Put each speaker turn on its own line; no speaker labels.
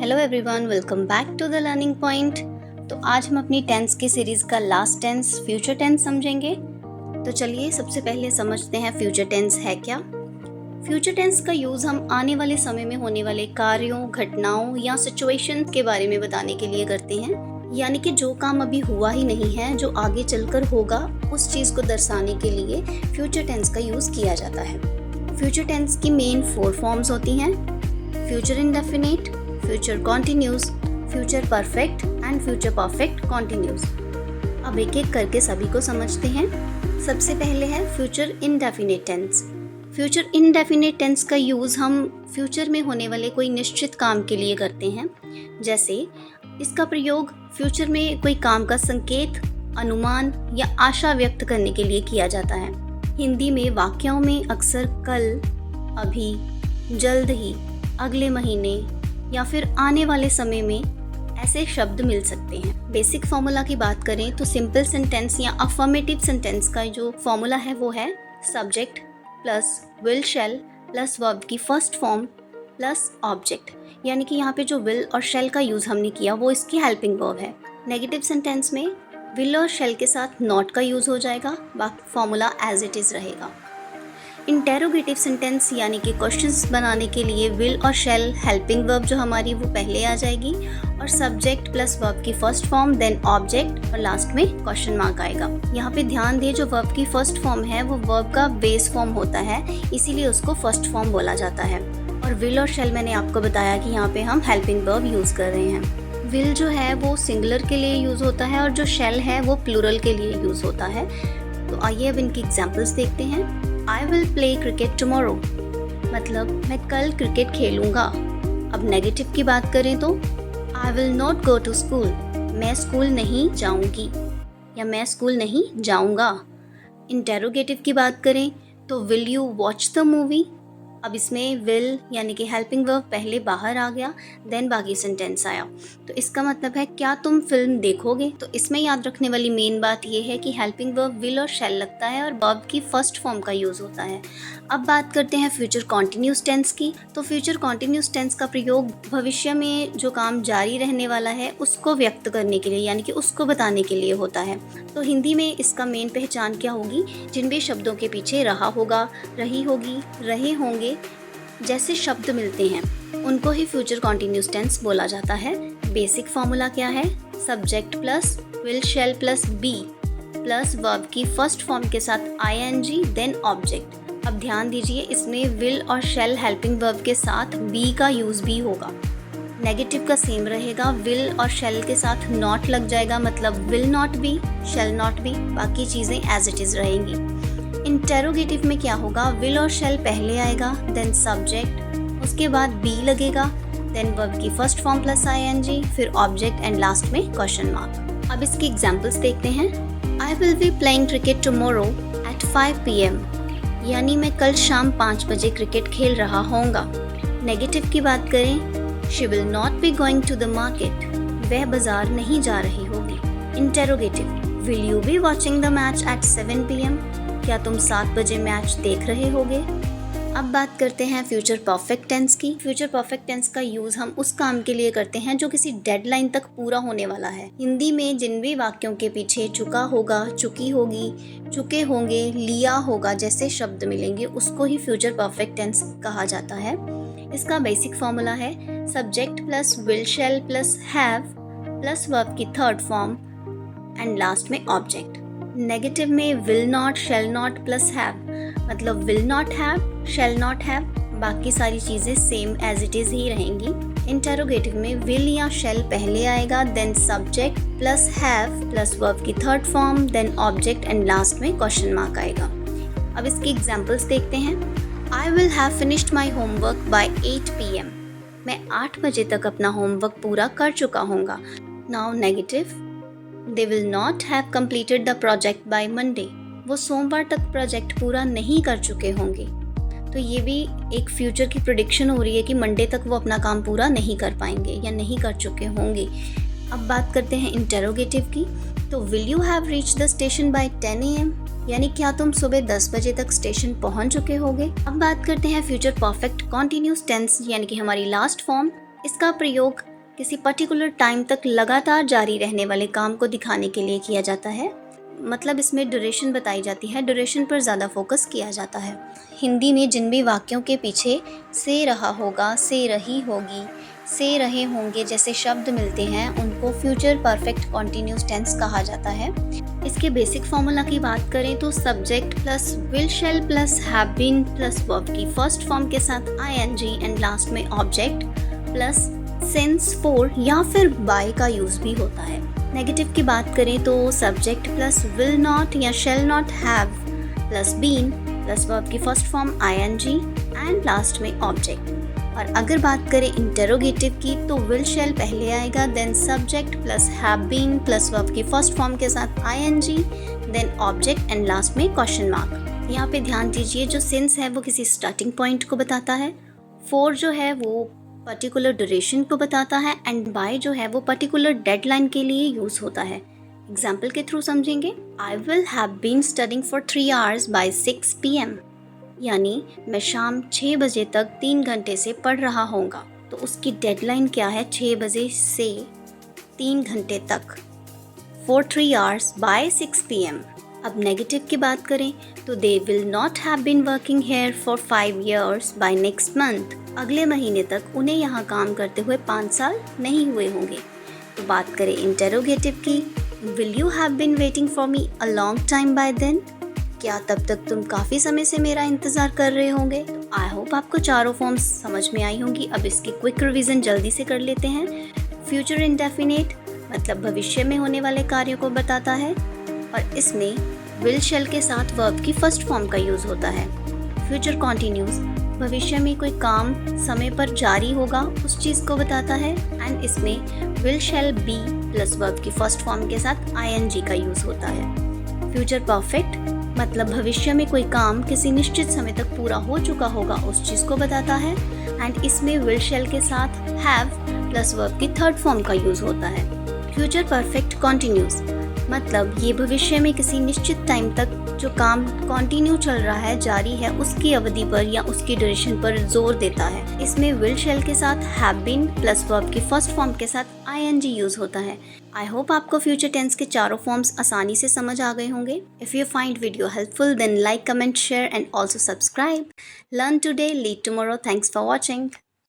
Hello everyone, welcome back to the learning point. तो आज हम अपनी टेंस की सीरीज़ का लास्ट टेंस फ्यूचर टेंस समझेंगे। तो चलिए सबसे पहले समझते हैं फ्यूचर टेंस है क्या। फ्यूचर टेंस का यूज़ हम आने वाले समय में होने वाले कार्यों, घटनाओं या सिचुएशन के बारे में बताने के लिए करते हैं। यानी कि जो काम अभी हुआ ही नहीं है, जो आगे चलकर होगा, उस चीज़ को दर्शाने के लिए फ्यूचर टेंस का यूज़ किया जाता है। फ्यूचर टेंस की मेन 4 फॉर्म्स होती हैं: future indefinite, future continuous, future perfect and future perfect continuous. अब एक एक करके सभी को समझते हैं। सबसे पहले है future indefinite tense. Future indefinite tense का यूज़ हम फ्यूचर में होने वाले कोई निश्चित काम के लिए करते हैं। जैसे इसका प्रयोग फ्यूचर में कोई काम का संकेत, अनुमान या आशा व्यक्त करने के लिए किया जाता है। हिंदी में वाक्यों में अक्सर कल, अभी, जल्द ही, अगले महीने या फिर आने वाले समय में ऐसे शब्द मिल सकते हैं। बेसिक फॉर्मूला की बात करें तो सिंपल सेंटेंस या अफर्मेटिव सेंटेंस का जो फॉर्मूला है वो है subject plus will shall plus verb की फर्स्ट फॉर्म प्लस ऑब्जेक्ट। यानी कि यहाँ पे जो विल और शैल का यूज़ हमने किया वो इसकी हेल्पिंग वर्ब है। नेगेटिव सेंटेंस में विल और शैल के साथ नॉट का यूज़ हो जाएगा, बाकी फॉर्मूला एज इट इज़ रहेगा। इंटेरोगेटिव सेंटेंस यानी कि क्वेश्चंस बनाने के लिए विल और शैल हेल्पिंग वर्ब जो हमारी वो पहले आ जाएगी और सब्जेक्ट प्लस वर्ब की फर्स्ट फॉर्म देन ऑब्जेक्ट और लास्ट में क्वेश्चन मार्क आएगा। यहाँ पे ध्यान दें, जो वर्ब की फर्स्ट फॉर्म है वो वर्ब का बेस फॉर्म होता है, इसीलिए उसको फर्स्ट फॉर्म बोला जाता है। और विल और शैल मैंने आपको बताया कि यहाँ पे हम हेल्पिंग वर्ब यूज़ कर रहे हैं। विल जो है वो सिंगुलर के लिए यूज़ होता है और जो शैल है वो प्लूरल के लिए यूज़ होता है। तो आइए अब इनकी एग्जाम्पल्स देखते हैं। I will play cricket tomorrow, मतलब मैं कल क्रिकेट खेलूंगा। अब नेगेटिव की बात करें तो I will not go to school, मैं स्कूल नहीं जाऊंगी या मैं स्कूल नहीं जाऊंगा। इंटेरोगेटिव की बात करें तो will you watch the movie। अब इसमें will यानी कि हेल्पिंग वर्ब पहले बाहर आ गया, देन बाकी सेंटेंस आया। तो इसका मतलब है क्या तुम फिल्म देखोगे। तो इसमें याद रखने वाली मेन बात यह है कि हेल्पिंग वर्ब विल और शैल लगता है और वर्ब की फर्स्ट फॉर्म का यूज़ होता है। अब बात करते हैं फ्यूचर कॉन्टिन्यूस टेंस की। तो फ्यूचर कॉन्टिन्यूस टेंस का प्रयोग भविष्य में जो काम जारी रहने वाला है उसको व्यक्त करने के लिए यानी कि उसको बताने के लिए होता है। तो हिंदी में इसका मेन पहचान क्या होगी? जिन भी शब्दों के पीछे रहा होगा, रही होगी, रहे होंगे जैसे शब्द मिलते हैं उनको ही फ्यूचर कॉन्टिन्यूस टेंस बोला जाता है। बेसिक फॉर्मूला क्या है? Subject plus will shall plus be plus verb की फर्स्ट फॉर्म के साथ आईएनजी देन ऑब्जेक्ट। अब ध्यान दीजिए, इसमें विल और शैल हेल्पिंग वर्ब के साथ बी का यूज़ भी होगा। नेगेटिव का सेम रहेगा, विल और शैल के साथ नॉट लग जाएगा, मतलब will not B, shall not be, बाकी चीज़ें एज इट इज़ रहेंगी। इंटेरोगेटिव में क्या होगा? विल और शैल पहले आएगा, देन सब्जेक्ट, उसके बाद बी लगेगा, देन वर्ब की फर्स्ट फॉर्म प्लस आईएनजी, फिर ऑब्जेक्ट एंड लास्ट में क्वेश्चन मार्क। अब इसकी एग्जांपल्स देखते हैं। I will be playing cricket tomorrow at 5 PM, यानी मैं कल शाम 5 बजे क्रिकेट खेल रहा होऊंगा। नेगेटिव की बात करें, she will not be going to the market, वह बाजार नहीं जा रही होगी। Interrogative, will you be watching the match at 7 PM, क्या तुम 7 बजे मैच देख रहे होगे। अब बात करते हैं फ्यूचर परफेक्ट टेंस की। फ्यूचर परफेक्ट टेंस का यूज़ हम उस काम के लिए करते हैं जो किसी डेडलाइन तक पूरा होने वाला है। हिंदी में जिन भी वाक्यों के पीछे चुका होगा, चुकी होगी, चुके होंगे, लिया होगा जैसे शब्द मिलेंगे उसको ही फ्यूचर परफेक्ट टेंस कहा जाता है। इसका बेसिक फॉर्मूला है subject plus will shall plus have plus verb की थर्ड फॉर्म एंड लास्ट में ऑब्जेक्ट। नेगेटिव में will not, shall not plus have, मतलब will not have, shall not have, बाकी सारी चीज़ें सेम एज इट इज़ ही रहेंगी। इंटेरोगेटिव में विल या शैल पहले आएगा, then subject plus have plus verb की third form, then object and last में क्वेश्चन मार्क आएगा। अब इसकी एग्जांपल्स देखते हैं। I will have finished my homework by 8 PM, मैं 8 बजे तक अपना होमवर्क पूरा कर चुका होऊंगा। Now negative, They will not have completed the project by Monday, वो सोमवार तक प्रोजेक्ट पूरा नहीं कर चुके होंगे। तो ये भी एक फ्यूचर की प्रेडिक्शन हो रही है कि मंडे तक वो अपना काम पूरा नहीं कर पाएंगे या नहीं कर चुके होंगे। अब बात करते हैं इंटेरोगेटिव की। तो will you have reach the station by 10 AM, यानी क्या तुम सुबह 10 बजे तक स्टेशन पहुंच चुके होगे। अब बात करते हैं फ्यूचर परफेक्ट कॉन्टिन्यूस टेंस यानी कि हमारी लास्ट फॉर्म। इसका प्रयोग किसी पर्टिकुलर टाइम तक लगातार जारी रहने वाले काम को दिखाने के लिए किया जाता है। मतलब इसमें ड्यूरेशन बताई जाती है, ड्यूरेशन पर ज़्यादा फोकस किया जाता है। हिंदी में जिन भी वाक्यों के पीछे से रहा होगा, से रही होगी, से रहे होंगे जैसे शब्द मिलते हैं उनको फ्यूचर परफेक्ट कॉन्टिन्यूस टेंस कहा जाता है। इसके बेसिक फॉर्मूला की बात करें तो subject plus will shall plus have been plus verb की फर्स्ट फॉर्म के साथ आईएनजी एंड लास्ट में ऑब्जेक्ट प्लस सिंस, फॉर या फिर बाय का यूज भी होता है। नेगेटिव की बात करें तो सब्जेक्ट प्लस विल नॉट या shall not have plus been plus verb की first form ING and last में ऑब्जेक्ट। और अगर बात करें इंटरोगेटिव की तो विल शैल पहले आएगा, then subject plus have been plus verb की फर्स्ट फॉर्म के साथ I N G, then object and last में क्वेश्चन मार्क। यहाँ पे ध्यान दीजिए, जो सिंस है वो किसी स्टार्टिंग पॉइंट को बताता है, फॉर जो है वो पर्टिकुलर ड्यूरेशन को बताता है एंड बाय जो है वो पर्टिकुलर डेडलाइन के लिए यूज होता है। एग्जाम्पल के थ्रू समझेंगे। I will have been studying for 3 hours by 6 PM, यानी मैं शाम 6 बजे तक 3 घंटे से पढ़ रहा होऊंगा। तो उसकी डेडलाइन क्या है? 6 बजे से 3 घंटे तक, फॉर 3 hours बाय 6 PM। अब नेगेटिव की बात करें तो they will not have been working here for 5 years by next month. अगले महीने तक उन्हें यहाँ काम करते हुए 5 साल नहीं हुए होंगे। तो बात करें इंटरोगेटिव की, will you have been waiting for me a long time by then, क्या तब तक तुम काफ़ी समय से मेरा इंतज़ार कर रहे होंगे। आई होप आपको चारों फॉर्म्स समझ में आई होंगी। अब इसकी क्विक रिवीजन जल्दी से कर लेते हैं। फ्यूचर इंडेफिनिट मतलब भविष्य में होने वाले कार्यों को बताता है और इसमें विल शैल के साथ वर्ब की फर्स्ट फॉर्म का यूज़ होता है। फ्यूचर कॉन्टिन्यूस भविष्य में कोई काम समय पर जारी होगा उस चीज़ को बताता है एंड इसमें will shall be plus verb की फर्स्ट फॉर्म के साथ आईएनजी का यूज़ होता है। फ्यूचर परफेक्ट मतलब भविष्य में कोई काम किसी निश्चित समय तक पूरा हो चुका होगा उस चीज़ को बताता है एंड इसमें विल शैल के साथ हैव प्लस वर्ब की थर्ड फॉर्म का यूज़ होता है। फ्यूचर परफेक्ट कॉन्टिन्यूस मतलब ये भविष्य में किसी निश्चित टाइम तक जो काम कंटिन्यू चल रहा है, जारी है, उसकी अवधि पर या उसकी ड्यूरेशन पर जोर देता है। इसमें विल शैल के साथ हैव बीन प्लस वर्ब की फर्स्ट फॉर्म के साथ आईएनजी यूज होता है। आई होप आपको फ्यूचर टेंस के चारों फॉर्म्स आसानी से समझ आ गए होंगे। If you find video helpful then like, comment, share and also subscribe. Learn today, lead tomorrow. Thanks for watching.